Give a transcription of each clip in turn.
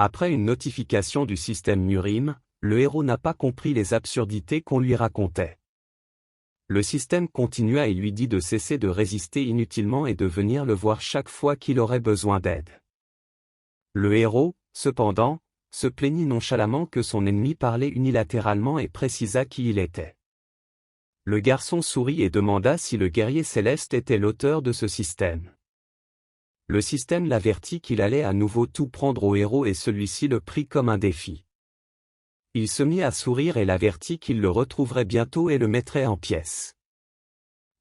Après une notification du système Murim, le héros n'a pas compris les absurdités qu'on lui racontait. Le système continua et lui dit de cesser de résister inutilement et de venir le voir chaque fois qu'il aurait besoin d'aide. Le héros, cependant, se plaignit nonchalamment que son ennemi parlait unilatéralement et précisa qui il était. Le garçon sourit et demanda si le guerrier céleste était l'auteur de ce système. Le système l'avertit qu'il allait à nouveau tout prendre au héros et celui-ci le prit comme un défi. Il se mit à sourire et l'avertit qu'il le retrouverait bientôt et le mettrait en pièces.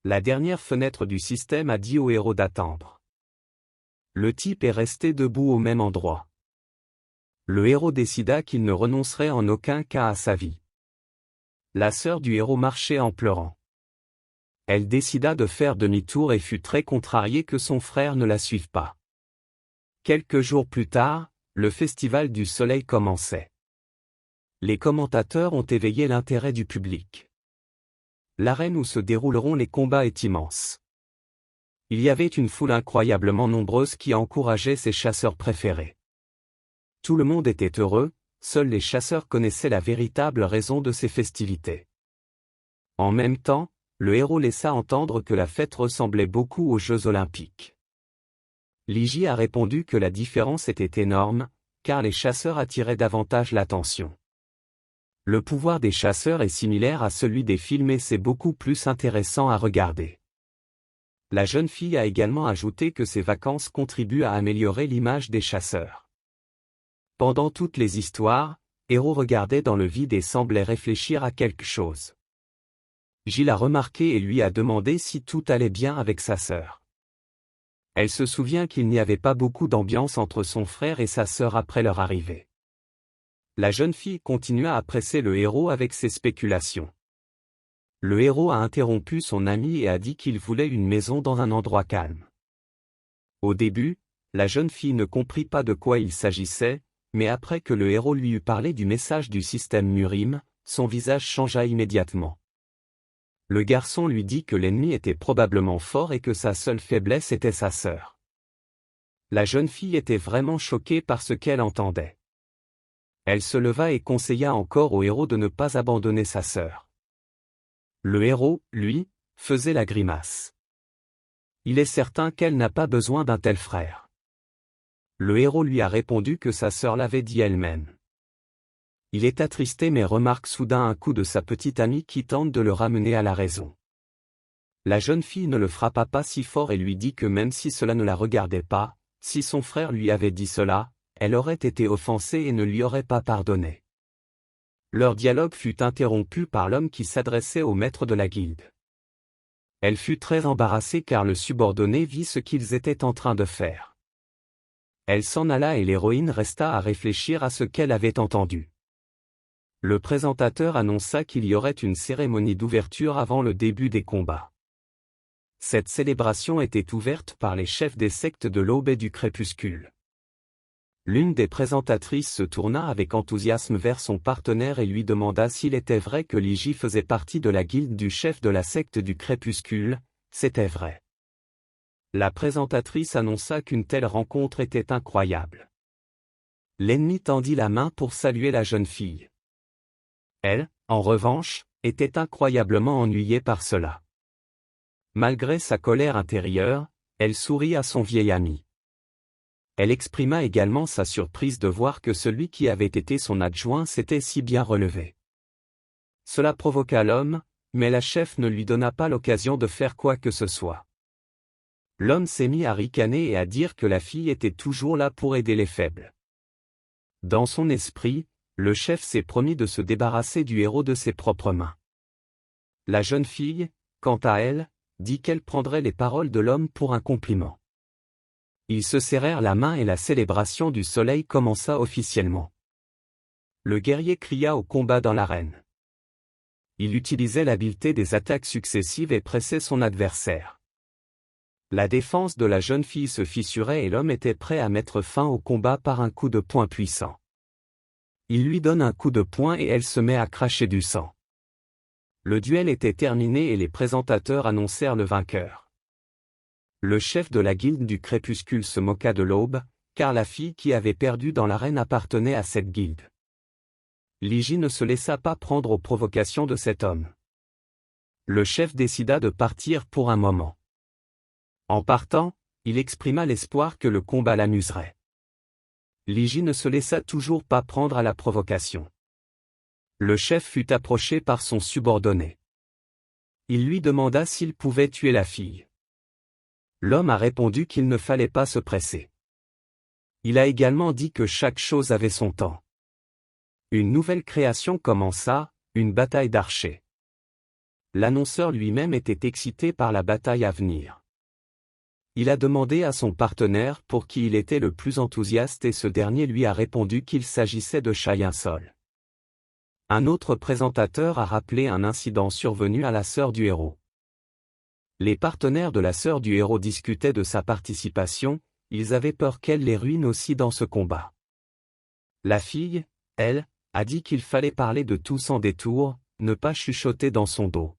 La dernière fenêtre du système a dit au héros d'attendre. Le type est resté debout au même endroit. Le héros décida qu'il ne renoncerait en aucun cas à sa vie. La sœur du héros marchait en pleurant. Elle décida de faire demi-tour et fut très contrariée que son frère ne la suive pas. Quelques jours plus tard, le festival du soleil commençait. Les commentateurs ont éveillé l'intérêt du public. L'arène où se dérouleront les combats est immense. Il y avait une foule incroyablement nombreuse qui encourageait ses chasseurs préférés. Tout le monde était heureux, seuls les chasseurs connaissaient la véritable raison de ces festivités. En même temps, le héros laissa entendre que la fête ressemblait beaucoup aux Jeux Olympiques. Ligie a répondu que la différence était énorme, car les chasseurs attiraient davantage l'attention. Le pouvoir des chasseurs est similaire à celui des films et c'est beaucoup plus intéressant à regarder. La jeune fille a également ajouté que ces vacances contribuent à améliorer l'image des chasseurs. Pendant toutes les histoires, Héros regardait dans le vide et semblait réfléchir à quelque chose. Gilles a remarqué et lui a demandé si tout allait bien avec sa sœur. Elle se souvient qu'il n'y avait pas beaucoup d'ambiance entre son frère et sa sœur après leur arrivée. La jeune fille continua à presser le héros avec ses spéculations. Le héros a interrompu son ami et a dit qu'il voulait une maison dans un endroit calme. Au début, la jeune fille ne comprit pas de quoi il s'agissait, mais après que le héros lui eut parlé du message du système Murim, son visage changea immédiatement. Le garçon lui dit que l'ennemi était probablement fort et que sa seule faiblesse était sa sœur. La jeune fille était vraiment choquée par ce qu'elle entendait. Elle se leva et conseilla encore au héros de ne pas abandonner sa sœur. Le héros, lui, faisait la grimace. Il est certain qu'elle n'a pas besoin d'un tel frère. Le héros lui a répondu que sa sœur l'avait dit elle-même. Il est attristé mais remarque soudain un coup de sa petite amie qui tente de le ramener à la raison. La jeune fille ne le frappa pas si fort et lui dit que même si cela ne la regardait pas, si son frère lui avait dit cela, elle aurait été offensée et ne lui aurait pas pardonné. Leur dialogue fut interrompu par l'homme qui s'adressait au maître de la guilde. Elle fut très embarrassée car le subordonné vit ce qu'ils étaient en train de faire. Elle s'en alla et l'héroïne resta à réfléchir à ce qu'elle avait entendu. Le présentateur annonça qu'il y aurait une cérémonie d'ouverture avant le début des combats. Cette célébration était ouverte par les chefs des sectes de l'aube et du crépuscule. L'une des présentatrices se tourna avec enthousiasme vers son partenaire et lui demanda s'il était vrai que Ligie faisait partie de la guilde du chef de la secte du crépuscule. C'était vrai. La présentatrice annonça qu'une telle rencontre était incroyable. L'ennemi tendit la main pour saluer la jeune fille. Elle, en revanche, était incroyablement ennuyée par cela. Malgré sa colère intérieure, elle sourit à son vieil ami. Elle exprima également sa surprise de voir que celui qui avait été son adjoint s'était si bien relevé. Cela provoqua l'homme, mais la chef ne lui donna pas l'occasion de faire quoi que ce soit. L'homme s'est mis à ricaner et à dire que la fille était toujours là pour aider les faibles. Dans son esprit, le chef s'est promis de se débarrasser du héros de ses propres mains. La jeune fille, quant à elle, dit qu'elle prendrait les paroles de l'homme pour un compliment. Ils se serrèrent la main et la célébration du soleil commença officiellement. Le guerrier cria au combat dans l'arène. Il utilisait l'habileté des attaques successives et pressait son adversaire. La défense de la jeune fille se fissurait et l'homme était prêt à mettre fin au combat par un coup de poing puissant. Il lui donne un coup de poing et elle se met à cracher du sang. Le duel était terminé et les présentateurs annoncèrent le vainqueur. Le chef de la guilde du crépuscule se moqua de l'aube, car la fille qui avait perdu dans l'arène appartenait à cette guilde. Lygie ne se laissa pas prendre aux provocations de cet homme. Le chef décida de partir pour un moment. En partant, il exprima l'espoir que le combat l'amuserait. Lygie ne se laissa toujours pas prendre à la provocation. Le chef fut approché par son subordonné. Il lui demanda s'il pouvait tuer la fille. L'homme a répondu qu'il ne fallait pas se presser. Il a également dit que chaque chose avait son temps. Une nouvelle création commença, une bataille d'archers. L'annonceur lui-même était excité par la bataille à venir. Il a demandé à son partenaire pour qui il était le plus enthousiaste et ce dernier lui a répondu qu'il s'agissait de Chainsol. Un autre présentateur a rappelé un incident survenu à la sœur du héros. Les partenaires de la sœur du héros discutaient de sa participation, ils avaient peur qu'elle les ruine aussi dans ce combat. La fille, elle, a dit qu'il fallait parler de tout sans détour, ne pas chuchoter dans son dos.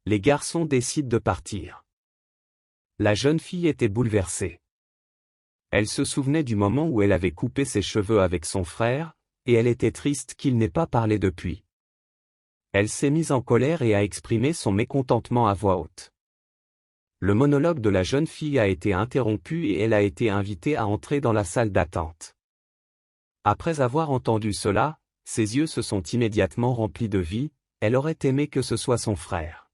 Les garçons décident de partir. La jeune fille était bouleversée. Elle se souvenait du moment où elle avait coupé ses cheveux avec son frère, et elle était triste qu'il n'ait pas parlé depuis. Elle s'est mise en colère et a exprimé son mécontentement à voix haute. Le monologue de la jeune fille a été interrompu et elle a été invitée à entrer dans la salle d'attente. Après avoir entendu cela, ses yeux se sont immédiatement remplis de vie, elle aurait aimé que ce soit son frère.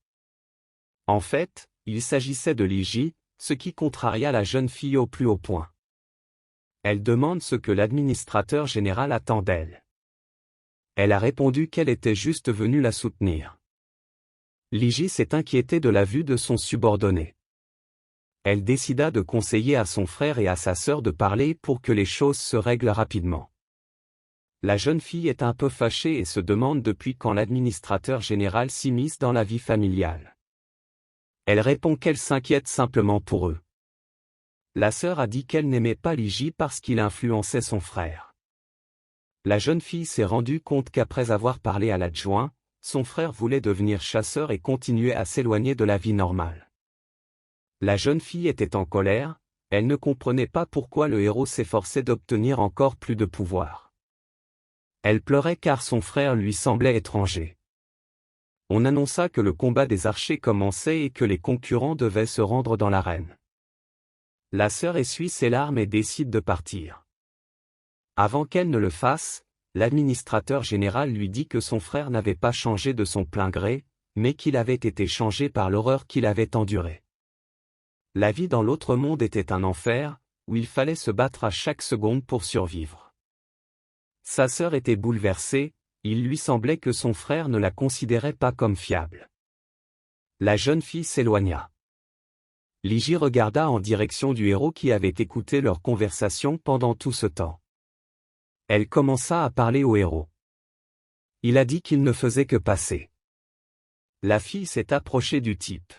En fait, il s'agissait de Lygie, ce qui contraria la jeune fille au plus haut point. Elle demande ce que l'administrateur général attend d'elle. Elle a répondu qu'elle était juste venue la soutenir. Lygie s'est inquiétée de la vue de son subordonné. Elle décida de conseiller à son frère et à sa sœur de parler pour que les choses se règlent rapidement. La jeune fille est un peu fâchée et se demande depuis quand l'administrateur général s'immisce dans la vie familiale. Elle répond qu'elle s'inquiète simplement pour eux. La sœur a dit qu'elle n'aimait pas Lygie parce qu'il influençait son frère. La jeune fille s'est rendue compte qu'après avoir parlé à l'adjoint, son frère voulait devenir chasseur et continuer à s'éloigner de la vie normale. La jeune fille était en colère, elle ne comprenait pas pourquoi le héros s'efforçait d'obtenir encore plus de pouvoir. Elle pleurait car son frère lui semblait étranger. On annonça que le combat des archers commençait et que les concurrents devaient se rendre dans l'arène. La sœur essuie ses larmes et décide de partir. Avant qu'elle ne le fasse, l'administrateur général lui dit que son frère n'avait pas changé de son plein gré, mais qu'il avait été changé par l'horreur qu'il avait endurée. La vie dans l'autre monde était un enfer, où il fallait se battre à chaque seconde pour survivre. Sa sœur était bouleversée, il lui semblait que son frère ne la considérait pas comme fiable. La jeune fille s'éloigna. Lygie regarda en direction du héros qui avait écouté leur conversation pendant tout ce temps. Elle commença à parler au héros. Il a dit qu'il ne faisait que passer. La fille s'est approchée du type.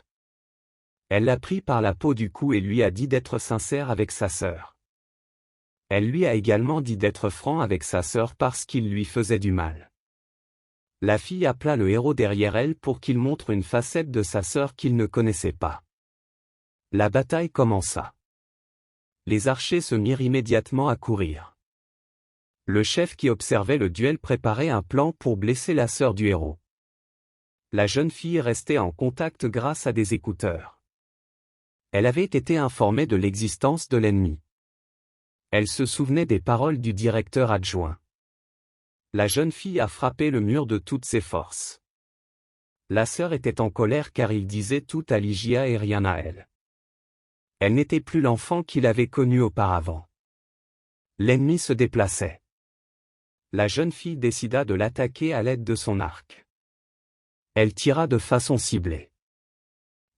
Elle l'a pris par la peau du cou et lui a dit d'être sincère avec sa sœur. Elle lui a également dit d'être franc avec sa sœur parce qu'il lui faisait du mal. La fille appela le héros derrière elle pour qu'il montre une facette de sa sœur qu'il ne connaissait pas. La bataille commença. Les archers se mirent immédiatement à courir. Le chef qui observait le duel préparait un plan pour blesser la sœur du héros. La jeune fille restait en contact grâce à des écouteurs. Elle avait été informée de l'existence de l'ennemi. Elle se souvenait des paroles du directeur adjoint. La jeune fille a frappé le mur de toutes ses forces. La sœur était en colère car il disait tout à Lygia et rien à elle. Elle n'était plus l'enfant qu'il avait connu auparavant. L'ennemi se déplaçait. La jeune fille décida de l'attaquer à l'aide de son arc. Elle tira de façon ciblée.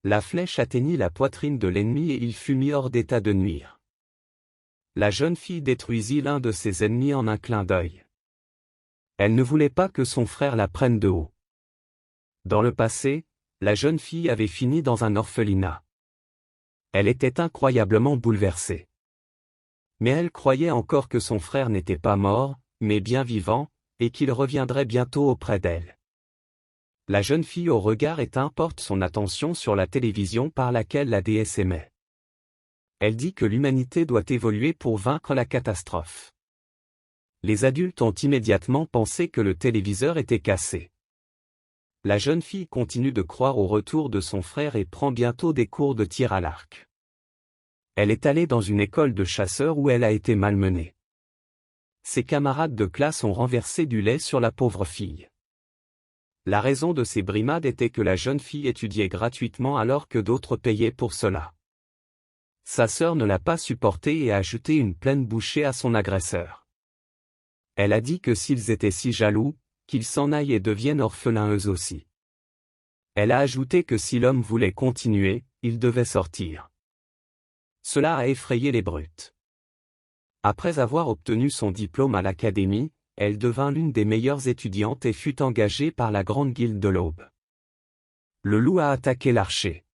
La flèche atteignit la poitrine de l'ennemi et il fut mis hors d'état de nuire. La jeune fille détruisit l'un de ses ennemis en un clin d'œil. Elle ne voulait pas que son frère la prenne de haut. Dans le passé, la jeune fille avait fini dans un orphelinat. Elle était incroyablement bouleversée. Mais elle croyait encore que son frère n'était pas mort, mais bien vivant, et qu'il reviendrait bientôt auprès d'elle. La jeune fille au regard éteint porte son attention sur la télévision par laquelle la déesse aimait. Elle dit que l'humanité doit évoluer pour vaincre la catastrophe. Les adultes ont immédiatement pensé que le téléviseur était cassé. La jeune fille continue de croire au retour de son frère et prend bientôt des cours de tir à l'arc. Elle est allée dans une école de chasseurs où elle a été malmenée. Ses camarades de classe ont renversé du lait sur la pauvre fille. La raison de ces brimades était que la jeune fille étudiait gratuitement alors que d'autres payaient pour cela. Sa sœur ne l'a pas supporté et a jeté une pleine bouchée à son agresseur. Elle a dit que s'ils étaient si jaloux, qu'ils s'en aillent et deviennent orphelins eux aussi. Elle a ajouté que si l'homme voulait continuer, il devait sortir. Cela a effrayé les brutes. Après avoir obtenu son diplôme à l'académie, elle devint l'une des meilleures étudiantes et fut engagée par la grande guilde de l'Aube. Le loup a attaqué l'archer.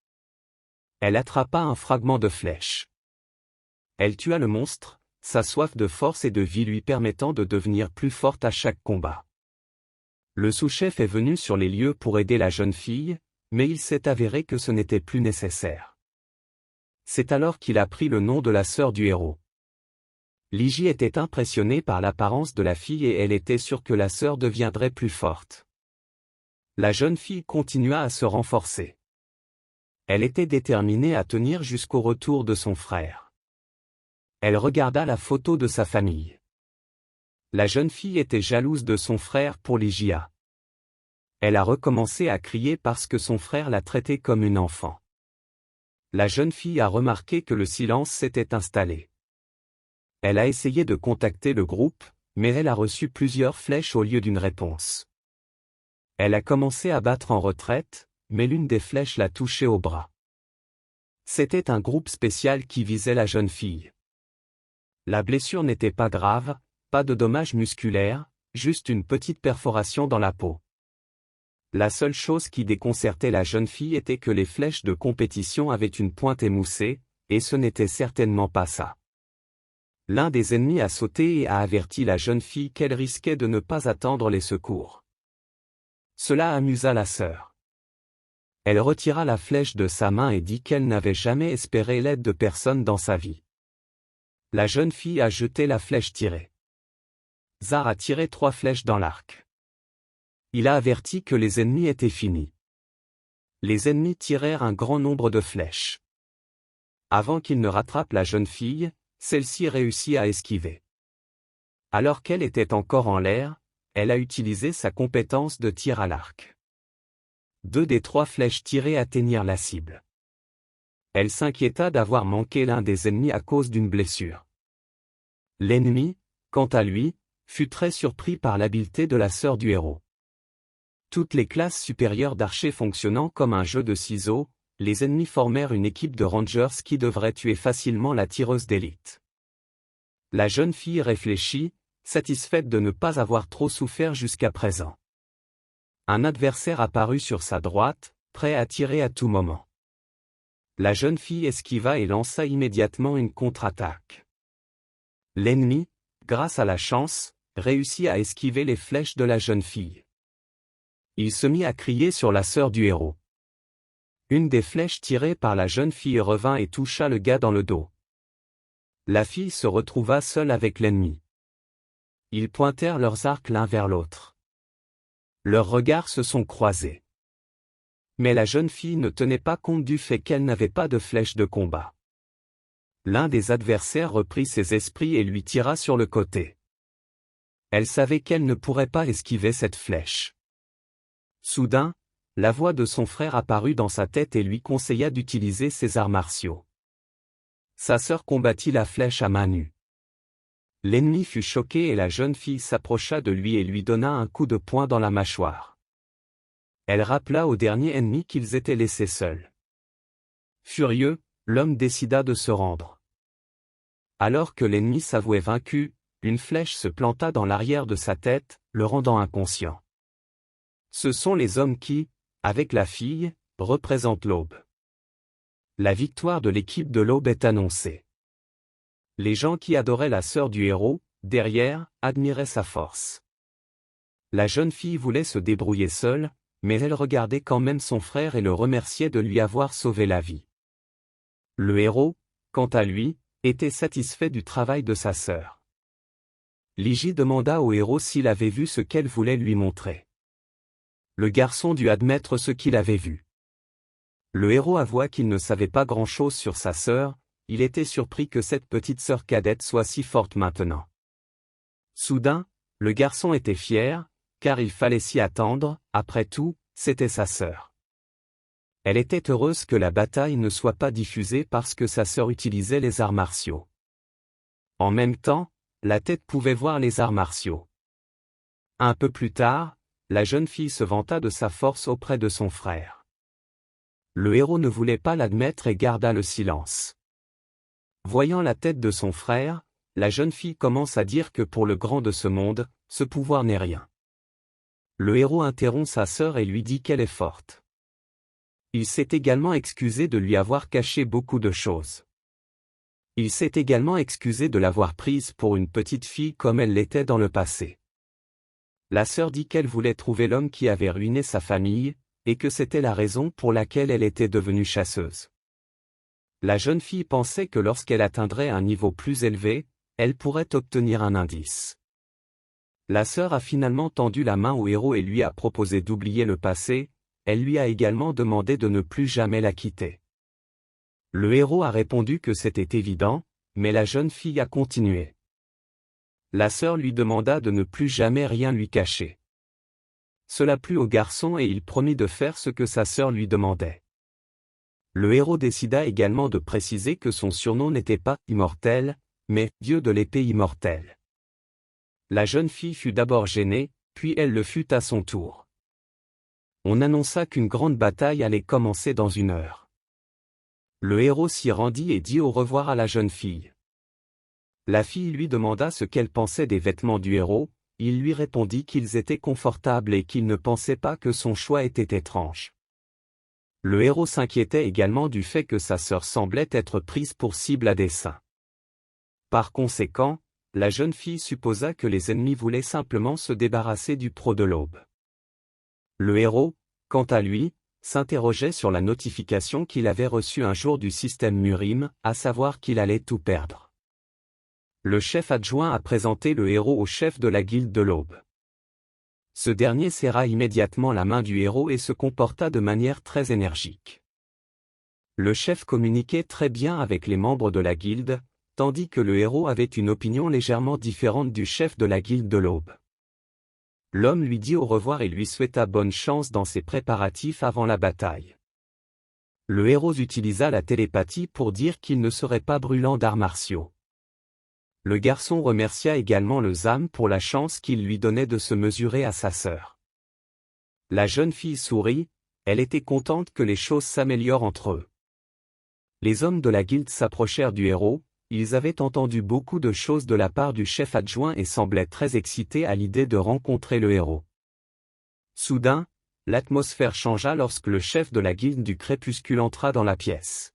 Elle attrapa un fragment de flèche. Elle tua le monstre, sa soif de force et de vie lui permettant de devenir plus forte à chaque combat. Le sous-chef est venu sur les lieux pour aider la jeune fille, mais il s'est avéré que ce n'était plus nécessaire. C'est alors qu'il a pris le nom de la sœur du héros. Ligie était impressionnée par l'apparence de la fille et elle était sûre que la sœur deviendrait plus forte. La jeune fille continua à se renforcer. Elle était déterminée à tenir jusqu'au retour de son frère. Elle regarda la photo de sa famille. La jeune fille était jalouse de son frère pour Ligia. Elle a recommencé à crier parce que son frère l'a traitée comme une enfant. La jeune fille a remarqué que le silence s'était installé. Elle a essayé de contacter le groupe, mais elle a reçu plusieurs flèches au lieu d'une réponse. Elle a commencé à battre en retraite, mais l'une des flèches l'a touchée au bras. C'était un groupe spécial qui visait la jeune fille. La blessure n'était pas grave, pas de dommages musculaires, juste une petite perforation dans la peau. La seule chose qui déconcertait la jeune fille était que les flèches de compétition avaient une pointe émoussée, et ce n'était certainement pas ça. L'un des ennemis a sauté et a averti la jeune fille qu'elle risquait de ne pas attendre les secours. Cela amusa la sœur. Elle retira la flèche de sa main et dit qu'elle n'avait jamais espéré l'aide de personne dans sa vie. La jeune fille a jeté la flèche tirée. Zar a tiré 3 flèches dans l'arc. Il a averti que les ennemis étaient finis. Les ennemis tirèrent un grand nombre de flèches. Avant qu'ils ne rattrapent la jeune fille, celle-ci réussit à esquiver. Alors qu'elle était encore en l'air, elle a utilisé sa compétence de tir à l'arc. 2 des 3 flèches tirées atteignirent la cible. Elle s'inquiéta d'avoir manqué l'un des ennemis à cause d'une blessure. L'ennemi, quant à lui, fut très surpris par l'habileté de la sœur du héros. Toutes les classes supérieures d'archers fonctionnant comme un jeu de ciseaux, les ennemis formèrent une équipe de rangers qui devrait tuer facilement la tireuse d'élite. La jeune fille réfléchit, satisfaite de ne pas avoir trop souffert jusqu'à présent. Un adversaire apparut sur sa droite, prêt à tirer à tout moment. La jeune fille esquiva et lança immédiatement une contre-attaque. L'ennemi, grâce à la chance, réussit à esquiver les flèches de la jeune fille. Il se mit à crier sur la sœur du héros. Une des flèches tirées par la jeune fille revint et toucha le gars dans le dos. La fille se retrouva seule avec l'ennemi. Ils pointèrent leurs arcs l'un vers l'autre. Leurs regards se sont croisés. Mais la jeune fille ne tenait pas compte du fait qu'elle n'avait pas de flèche de combat. L'un des adversaires reprit ses esprits et lui tira sur le côté. Elle savait qu'elle ne pourrait pas esquiver cette flèche. Soudain, la voix de son frère apparut dans sa tête et lui conseilla d'utiliser ses arts martiaux. Sa sœur combattit la flèche à main nue. L'ennemi fut choqué et la jeune fille s'approcha de lui et lui donna un coup de poing dans la mâchoire. Elle rappela au dernier ennemi qu'ils étaient laissés seuls. Furieux, l'homme décida de se rendre. Alors que l'ennemi s'avouait vaincu, une flèche se planta dans l'arrière de sa tête, le rendant inconscient. Ce sont les hommes qui, avec la fille, représentent l'Aube. La victoire de l'équipe de l'Aube est annoncée. Les gens qui adoraient la sœur du héros, derrière, admiraient sa force. La jeune fille voulait se débrouiller seule, mais elle regardait quand même son frère et le remerciait de lui avoir sauvé la vie. Le héros, quant à lui, était satisfait du travail de sa sœur. Liji demanda au héros s'il avait vu ce qu'elle voulait lui montrer. Le garçon dut admettre ce qu'il avait vu. Le héros avoua qu'il ne savait pas grand-chose sur sa sœur, il était surpris que cette petite sœur cadette soit si forte maintenant. Soudain, le garçon était fier, car il fallait s'y attendre, après tout, c'était sa sœur. Elle était heureuse que la bataille ne soit pas diffusée parce que sa sœur utilisait les arts martiaux. En même temps, la tête pouvait voir les arts martiaux. Un peu plus tard, la jeune fille se vanta de sa force auprès de son frère. Le héros ne voulait pas l'admettre et garda le silence. Voyant la tête de son frère, la jeune fille commence à dire que pour le grand de ce monde, ce pouvoir n'est rien. Le héros interrompt sa sœur et lui dit qu'elle est forte. Il s'est également excusé de lui avoir caché beaucoup de choses. Il s'est également excusé de l'avoir prise pour une petite fille comme elle l'était dans le passé. La sœur dit qu'elle voulait trouver l'homme qui avait ruiné sa famille, et que c'était la raison pour laquelle elle était devenue chasseuse. La jeune fille pensait que lorsqu'elle atteindrait un niveau plus élevé, elle pourrait obtenir un indice. La sœur a finalement tendu la main au héros et lui a proposé d'oublier le passé, elle lui a également demandé de ne plus jamais la quitter. Le héros a répondu que c'était évident, mais la jeune fille a continué. La sœur lui demanda de ne plus jamais rien lui cacher. Cela plut au garçon et il promit de faire ce que sa sœur lui demandait. Le héros décida également de préciser que son surnom n'était pas « immortel », mais « dieu de l'épée immortelle ». La jeune fille fut d'abord gênée, puis elle le fut à son tour. On annonça qu'une grande bataille allait commencer dans 1 heure. Le héros s'y rendit et dit au revoir à la jeune fille. La fille lui demanda ce qu'elle pensait des vêtements du héros, il lui répondit qu'ils étaient confortables et qu'il ne pensait pas que son choix était étrange. Le héros s'inquiétait également du fait que sa sœur semblait être prise pour cible à dessein. Par conséquent, la jeune fille supposa que les ennemis voulaient simplement se débarrasser du pro de l'aube. Le héros, quant à lui, s'interrogeait sur la notification qu'il avait reçue un jour du système Murim, à savoir qu'il allait tout perdre. Le chef adjoint a présenté le héros au chef de la guilde de l'aube. Ce dernier serra immédiatement la main du héros et se comporta de manière très énergique. Le chef communiquait très bien avec les membres de la guilde, tandis que le héros avait une opinion légèrement différente du chef de la guilde de l'aube. L'homme lui dit au revoir et lui souhaita bonne chance dans ses préparatifs avant la bataille. Le héros utilisa la télépathie pour dire qu'il ne serait pas brûlant d'arts martiaux. Le garçon remercia également le Zam pour la chance qu'il lui donnait de se mesurer à sa sœur. La jeune fille sourit, elle était contente que les choses s'améliorent entre eux. Les hommes de la guilde s'approchèrent du héros, ils avaient entendu beaucoup de choses de la part du chef adjoint et semblaient très excités à l'idée de rencontrer le héros. Soudain, l'atmosphère changea lorsque le chef de la guilde du crépuscule entra dans la pièce.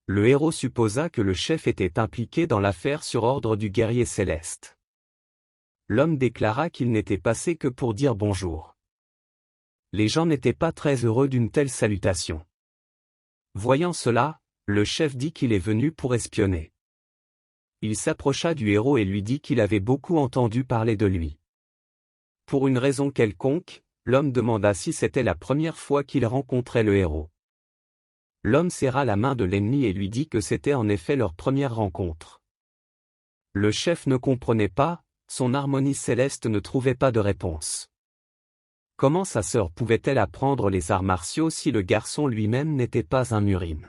Le héros supposa que le chef était impliqué dans l'affaire sur ordre du guerrier céleste. L'homme déclara qu'il n'était passé que pour dire bonjour. Les gens n'étaient pas très heureux d'une telle salutation. Voyant cela, le chef dit qu'il est venu pour espionner. Il s'approcha du héros et lui dit qu'il avait beaucoup entendu parler de lui. Pour une raison quelconque, l'homme demanda si c'était la première fois qu'il rencontrait le héros. L'homme serra la main de l'ennemi et lui dit que c'était en effet leur première rencontre. Le chef ne comprenait pas, son harmonie céleste ne trouvait pas de réponse. Comment sa sœur pouvait-elle apprendre les arts martiaux si le garçon lui-même n'était pas un Murim?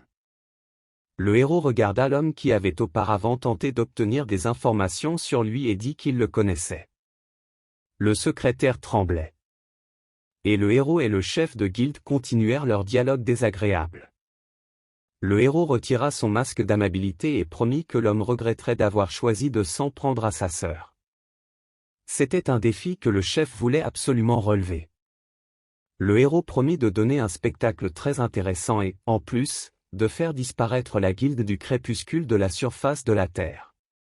Le héros regarda l'homme qui avait auparavant tenté d'obtenir des informations sur lui et dit qu'il le connaissait. Le secrétaire tremblait. Et le héros et le chef de guilde continuèrent leur dialogue désagréable. Le héros retira son masque d'amabilité et promit que l'homme regretterait d'avoir choisi de s'en prendre à sa sœur. C'était un défi que le chef voulait absolument relever. Le héros promit de donner un spectacle très intéressant et, en plus, de faire disparaître la guilde du crépuscule de la surface de la Terre.